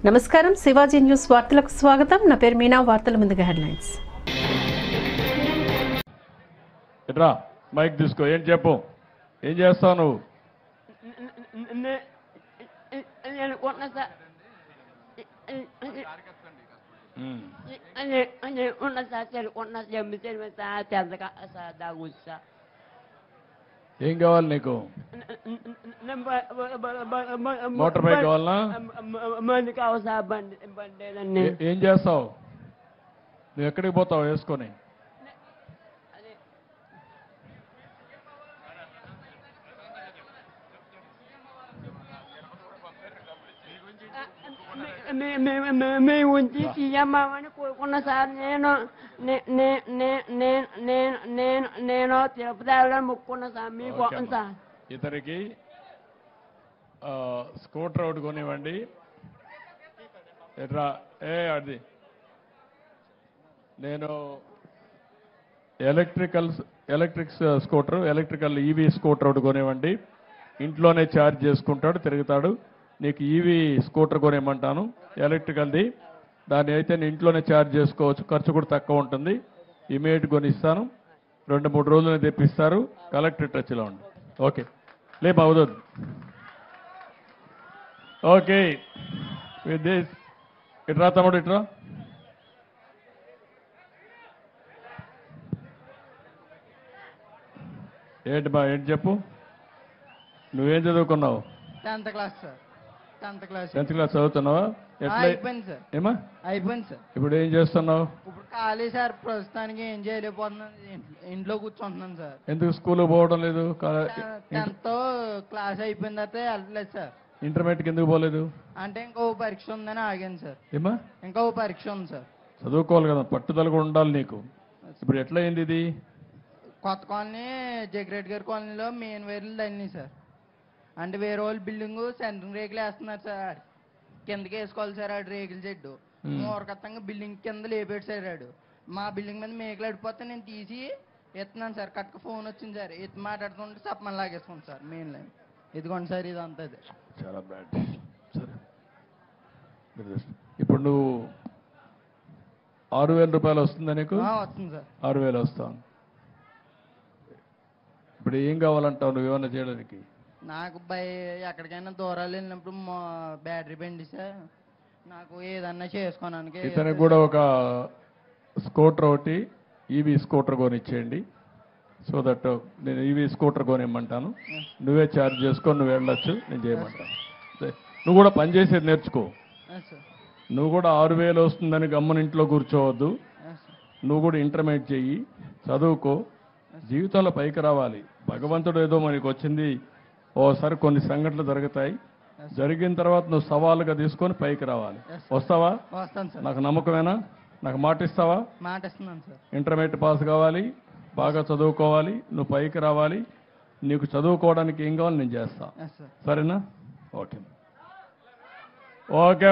నమస్కారం, శివాజీ న్యూస్ వార్తలకు స్వాగతం. నా పేరు మీనా. వార్తల ముందుగా హెడ్లైన్స్. రా మైక్ తీసుకో. ఏం చెప్పు, ఏం చేస్తావు నువ్వు? ఏం కావాలి నీకు? మోటార్ బైక్ కావాలనా? ఏం చేస్తావు నువ్వు? ఎక్కడికి పోతావు వేసుకొని? మేము ఉంచి తీయమ్మని కోరుకున్నా సార్. నేను తిరుపతి వెళ్ళడం మొక్కున్నా సార్. మీకు సార్ ఇతనికి స్కూటర్ ఒకటి కొనివ్వండి. ఎట్రా అది నేను electric scooter, electrical EV scooter ఒకటి కొనివ్వండి. ఇంట్లోనే ఛార్జ్ చేసుకుంటాడు, తిరుగుతాడు. నీకు ఈవీ స్కూటర్ కొనివ్వమంటాను, ఎలక్ట్రికల్ది. దాన్ని అయితే నేను ఇంట్లోనే ఛార్జ్ చేసుకోవచ్చు, ఖర్చు కూడా తక్కువ ఉంటుంది. ఇమీడియట్ కొనిస్తాను, 2-3 రోజులు తెప్పిస్తారు. కలెక్టర్ టచ్లో ఉండి. ఓకే లే బాగుదు. ఓకే విత్ దిస్ ఇట్రా తమ్ముడు, ఇట్రా. ఏంటి బా, ఏంటి చెప్పు. నువ్వేం చదువుకున్నావు? 10th class sir. 10th class చదువుతున్నావా? ఎట్లా అయిపోయింది సార్. ఏమా అయిపోయింది సార్. ఇప్పుడు ఏం చేస్తున్నావు? ఇప్పుడు ఖాళీ సార్. ప్రస్తుతానికి ఏం చేయలేకపోతున్నాను, ఇంట్లో కూర్చుంటున్నాను సార్. ఎందుకు స్కూల్ పోవడం లేదు? 10th క్లాస్ అయిపోయిన తర్వాత వెళ్ళలేదు సార్. ఇంటర్మీడియట్కి ఎందుకు పోలేదు? అంటే ఇంకో పరీక్ష ఉందని ఆగాను సార్. ఏమా? ఇంకో పరీక్ష ఉంది సార్. చదువుకోవాలి కదా, పట్టుదల కూడా ఉండాలి నీకు. ఇప్పుడు ఎట్లా అయింది ఇది? కొత్త కాలనీ జగ్రెడ్డి గారి కాలనీలో మెయిన్ వైర్లు తగినాయి సార్. అంటే వేరే వాళ్ళు బిల్డింగ్ సెంట్రింగ్ రేకులు వేస్తున్నారు సార్. కిందకి వేసుకోవాలి సార్ ఆడు రేకుల చెడ్డు. మూరకత్తంగా బిల్డింగ్ కింద లేపేడు సార్ ఆడు. మా బిల్డింగ్ మీద మేకలు అడిపోతే నేను తీసి ఎత్తున్నాను సార్. కట్టుకు ఫోన్ వచ్చింది సార్, ఎత్తి మాట్లాడుతుంటే సప్పమని లాగేసుకోండి సార్ మెయిన్ లైన్. ఇదిగోండి సార్, ఇది అంతా చాలా బ్యాడ్. సరే, ఇప్పుడు నువ్వు 6,000 రూపాయలు వస్తుందా నీకు? వస్తుంది సార్. 6,000 వస్తాను. ఇప్పుడు ఏం కావాలంటావు నువ్వు ఏమన్నా చేయడానికి? నాకు ఎక్కడికైనా దూరాలు వెళ్ళినప్పుడు బ్యాటరీ బండి సార్, నాకు ఏదన్నా చేసుకోవడానికి. ఇతనికి కూడా ఒక స్కూటర్ ఒకటి, ఈవీ స్కూటర్ కొనిచ్చేయండి. సో దట్ నేను ఈవీ స్కూటర్ కొనిమ్మంటాను, నువ్వే ఛార్జ్ చేసుకొని నువ్వు వెళ్ళొచ్చు, నేను చేయమంటాను. నువ్వు కూడా పనిచేసేది నేర్చుకో. నువ్వు కూడా 6,000 వస్తుందని గమ్మున ఇంట్లో కూర్చోవద్దు. నువ్వు కూడా ఇంటర్మీడియట్ చెయ్యి, చదువుకో, జీవితంలో పైకి రావాలి. భగవంతుడు ఏదో మనకి వచ్చింది, ఓసారి కొన్ని సంఘటనలు జరుగుతాయి. జరిగిన తర్వాత నువ్వు సవాలుగా తీసుకొని పైకి రావాలి. వస్తావా? వస్తాను సార్. నాకు నమ్మకమేనా? నాకు మాట ఇస్తావా? మాట ఇస్తున్నాను సార్. ఇంటర్మీడియట్ పాస్ కావాలి, బాగా చదువుకోవాలి, నువ్వు పైకి రావాలి. నీకు చదువుకోవడానికి ఏం కావాలి నేను చేస్తా, సరేనా? Okay okay.